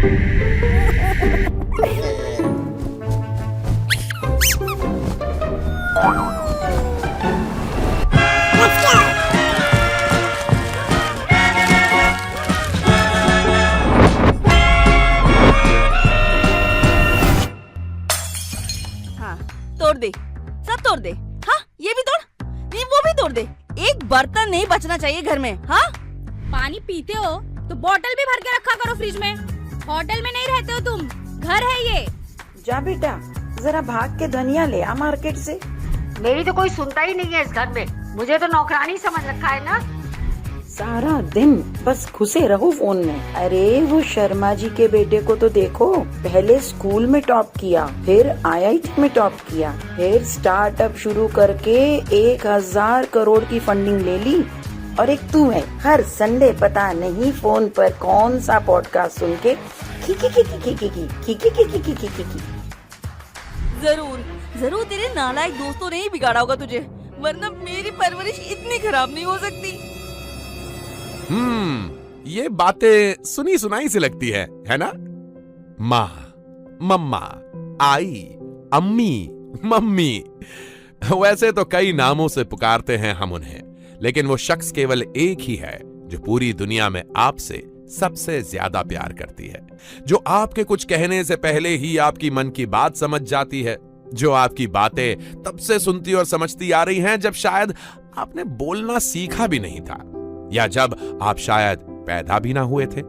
हाँ, तोड़ दे, सब तोड़ दे। हाँ, ये भी तोड़, नहीं वो भी तोड़ दे। एक बर्तन नहीं बचना चाहिए घर में। हाँ, पानी पीते हो तो बोतल भी भर के रखा करो फ्रिज में। होटल में नहीं रहते हो तुम, घर है ये। जा बेटा, जरा भाग के धनिया ले आ मार्केट से। मेरी तो कोई सुनता ही नहीं है इस घर में। मुझे तो नौकरानी समझ रखा है ना। सारा दिन बस घुसे रहो फोन में। अरे वो शर्मा जी के बेटे को तो देखो, पहले स्कूल में टॉप किया, फिर IIT में टॉप किया, फिर स्टार्टअप शुरू करके 1000 करोड़ की फंडिंग ले ली। और एक तू है, हर संडे पता नहीं फोन पर कौन सा पॉडकास्ट सुन के जरूर तेरे नालायक दोस्तों ने ही बिगाड़ा होगा तुझे, वरना मेरी परवरिश इतनी खराब नहीं हो सकती। ये बातें सुनी सुनाई से लगती है ना? माँ, मम्मा, आई, अम्मी, मम्मी, वैसे तो कई नामों से पुकारते हैं हम उन्हें, लेकिन वो शख्स केवल एक ही है जो पूरी दुनिया में आपसे सबसे ज्यादा प्यार करती है, जो आपके कुछ कहने से पहले ही आपकी मन की बात समझ जाती है, जो आपकी बातें तब से सुनती और समझती आ रही हैं जब शायद आपने बोलना सीखा भी नहीं था, या जब आप शायद पैदा भी ना हुए थे,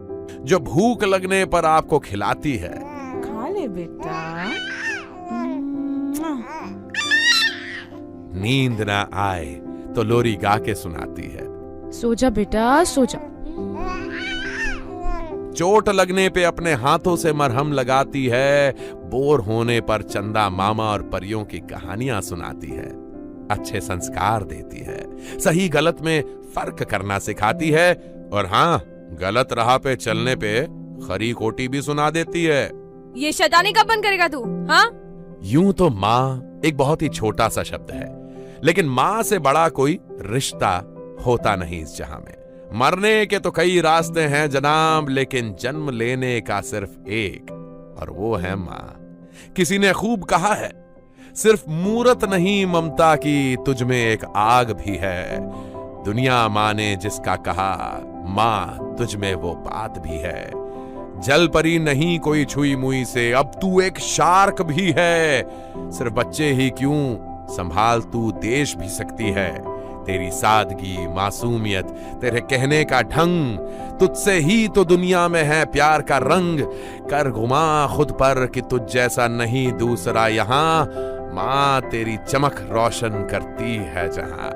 जो भूख लगने पर आपको खिलाती है। खा ले बेटा। नींद ना आए तो लोरी गा के सुनाती है। सो जा बेटा, सो जा। चोट लगने पे अपने हाथों से मरहम लगाती है, बोर होने पर चंदा मामा और परियों की कहानियां सुनाती है, अच्छे संस्कार देती है, सही गलत में फर्क करना सिखाती है, और हाँ, गलत राह पे चलने पे खरी खोटी भी सुना देती है। ये शैतानी कब बंद करेगा तू? हाँ, यूं तो माँ एक बहुत ही छोटा सा शब्द है, लेकिन माँ से बड़ा कोई रिश्ता होता नहीं इस जहां में। मरने के तो कई रास्ते हैं जनाब, लेकिन जन्म लेने का सिर्फ एक, और वो है माँ। किसी ने खूब कहा है, सिर्फ मूरत नहीं ममता की, तुझ में एक आग भी है। दुनिया माँ ने जिसका कहा, माँ तुझ में वो बात भी है। जल परी नहीं कोई छुई मुई से, अब तू एक शार्क भी है। सिर्फ बच्चे ही क्यों, संभाल तू देश भी सकती है। तेरी सादगी, मासूमियत, तेरे कहने का ढंग, तुझसे ही तो दुनिया में है प्यार का रंग। कर गुमा खुद पर कि तुझ जैसा नहीं दूसरा यहाँ, माँ तेरी चमक रोशन करती है जहां।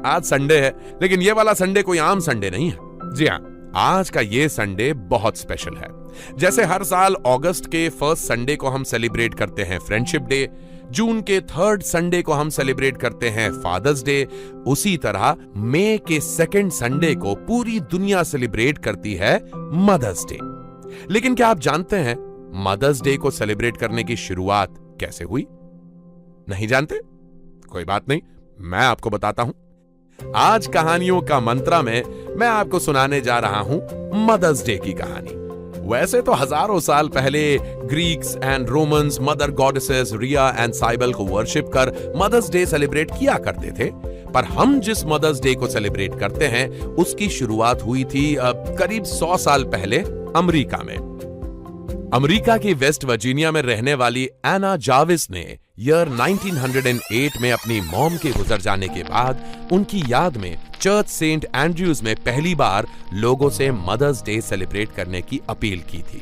आज संडे है, लेकिन ये वाला संडे कोई आम संडे नहीं है। जी हाँ, आज का ये संडे बहुत स्पेशल है। जैसे हर साल अगस्त के फर्स्ट संडे को हम सेलिब्रेट करते हैं फ्रेंडशिप डे, जून के थर्ड संडे को हम सेलिब्रेट करते हैं फादर्स डे, उसी तरह मई के सेकंड संडे को पूरी दुनिया सेलिब्रेट करती है मदर्स डे। लेकिन क्या आप जानते हैं मदर्स डे को सेलिब्रेट करने की शुरुआत कैसे हुई? नहीं जानते? कोई बात नहीं, मैं आपको बताता हूं। आज कहानियों का मंत्रा में मैं आपको सुनाने जा रहा हूं मदर्स डे की कहानी। वैसे तो हजारों साल पहले Greeks and Romans mother goddesses Rhea and Cybele को वर्शिप कर मदर्स डे सेलिब्रेट किया करते थे, पर हम जिस मदर्स डे को सेलिब्रेट करते हैं उसकी शुरुआत हुई थी करीब 100 साल पहले अमेरिका में। अमेरिका की वेस्ट वर्जीनिया में रहने वाली एना जाविस ने ईयर 1908 में अपनी मॉम के गुजर जाने के बाद उनकी याद में चर्च सेंट एंड्रयूज में पहली बार लोगों से मदर्स डे सेलिब्रेट करने की अपील की थी।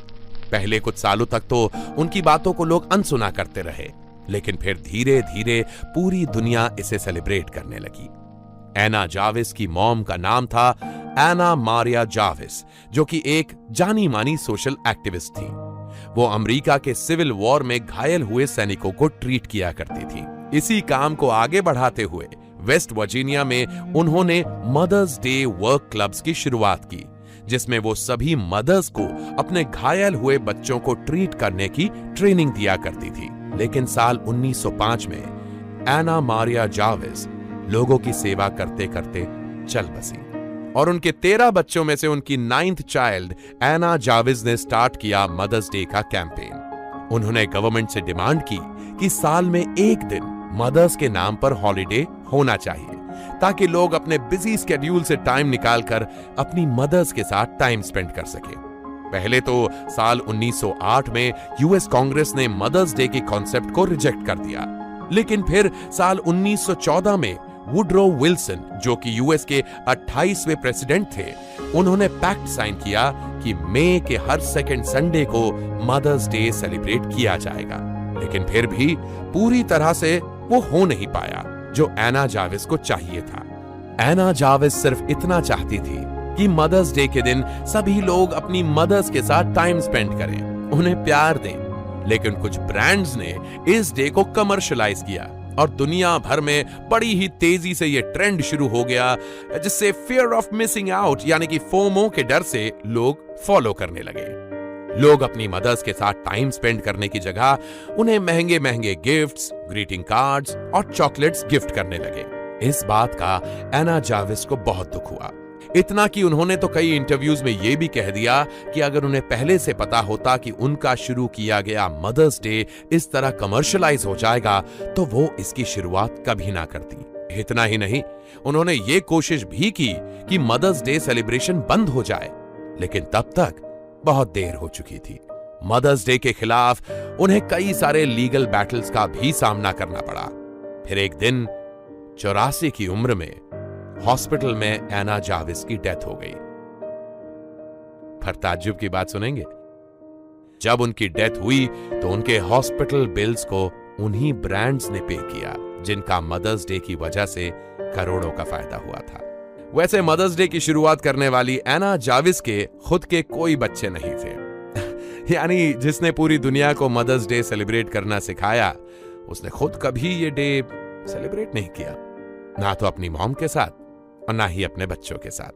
पहले कुछ सालों तक तो उनकी बातों को लोग अनसुना करते रहे, लेकिन फिर धीरे धीरे पूरी दुनिया इसे सेलिब्रेट करने लगी। एना जाविस की मॉम का नाम था एना मारिया जाविस, जो कि एक जानी मानी सोशल एक्टिविस्ट थी। वो अमेरिका के सिविल वॉर में घायल हुए सैनिकों को ट्रीट किया करती थी। इसी काम को आगे बढ़ाते हुए वेस्ट वर्जीनिया में उन्होंने मदर्स डे वर्क क्लब्स की शुरुआत की, जिसमें वो सभी मदर्स को अपने घायल हुए बच्चों को ट्रीट करने की ट्रेनिंग दिया करती थी। लेकिन साल 1905 में एना मारिया जाविस लोगों की सेवा करते करते चल बसी। और उनके 13 बच्चों में से उनकी 9th चाइल्ड एना जाविस ने स्टार्ट किया मदर्स डे का कैंपेन। उन्होंने गवर्नमेंट से डिमांड की कि साल में एक दिन मदर्स के नाम पर हॉलिडे होना चाहिए, ताकि लोग अपने बिजी स्केड्यूल से टाइम निकालकर अपनी मदर्स के साथ टाइम स्पेंड कर सके। पहले तो साल 1908 में यूएस कांग्रेस ने मदर्स डे के कॉन्सेप्ट को रिजेक्ट कर दिया, लेकिन फिर साल 1914 में वुडरो विल्सन, जो कि यूएस के 28वें प्रेसिडेंट थे, उन्होंने पैक्ट साइन किया कि मई के हर सेकंड संडे को मदर्स डे सेलिब्रेट किया जाएगा। लेकिन फिर भी पूरी तरह से वो हो नहीं पाया जो एना जाविस को चाहिए था। एना जाविस सिर्फ इतना चाहती थी कि मदर्स डे के दिन सभी लोग अपनी मदर्स के साथ टाइम स्पेंड करें, उन्हें प्यार दें। लेकिन कुछ ब्रांड्स ने इस डे को कमर्शियलाइज किया और दुनिया भर में बड़ी ही तेजी से यह ट्रेंड शुरू हो गया, जिससे फियर ऑफ मिसिंग आउट यानी कि फोमो के डर से लोग फॉलो करने लगे। लोग अपनी मदर्स के साथ टाइम स्पेंड करने की जगह उन्हें महंगे महंगे गिफ्ट्स, ग्रीटिंग कार्ड्स और चॉकलेट्स गिफ्ट करने लगे। इस बात का एना जाविस को बहुत दुख हुआ, इतना कि उन्होंने तो कई इंटरव्यूज में यह भी कह दिया कि अगर उन्हें पहले से पता होता कि उनका शुरू किया गया मदर्स डे इस तरह कमर्शियलाइज हो जाएगा तो वो इसकी शुरुआत कभी ना करती। इतना ही नहीं, उन्होंने ये कोशिश भी की कि मदर्स डे सेलिब्रेशन बंद हो जाए, लेकिन तब तक बहुत देर हो चुकी थी। मदर्स डे के खिलाफ उन्हें कई सारे लीगल बैटल्स का भी सामना करना पड़ा। फिर एक दिन 84 की उम्र में हॉस्पिटल में एना जाविस की डेथ हो गई। पर ताज्जुब की बात सुनेंगे, जब उनकी डेथ हुई तो उनके हॉस्पिटल बिल्स को उन्हीं ब्रांड्स ने पे किया जिनका मदर्स डे की वजह से करोड़ों का फायदा हुआ था। वैसे मदर्स डे की शुरुआत करने वाली एना जाविस के खुद के कोई बच्चे नहीं थे यानी जिसने पूरी दुनिया को मदर्स डे सेलिब्रेट करना सिखाया, उसने खुद कभी ये डे सेलिब्रेट नहीं किया, ना तो अपनी मॉम के साथ और ना ही अपने बच्चों के साथ।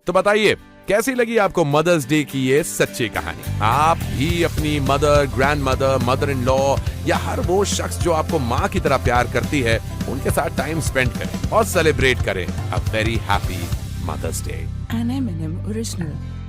तो बताइए कैसी लगी आपको मदर्स डे की ये सच्ची कहानी? आप भी अपनी mother, grand mother, mother in law या हर वो शख्स जो आपको माँ की तरह प्यार करती है, उनके साथ टाइम स्पेंड करें और सेलिब्रेट करें a very happy mother's day. An M&M original.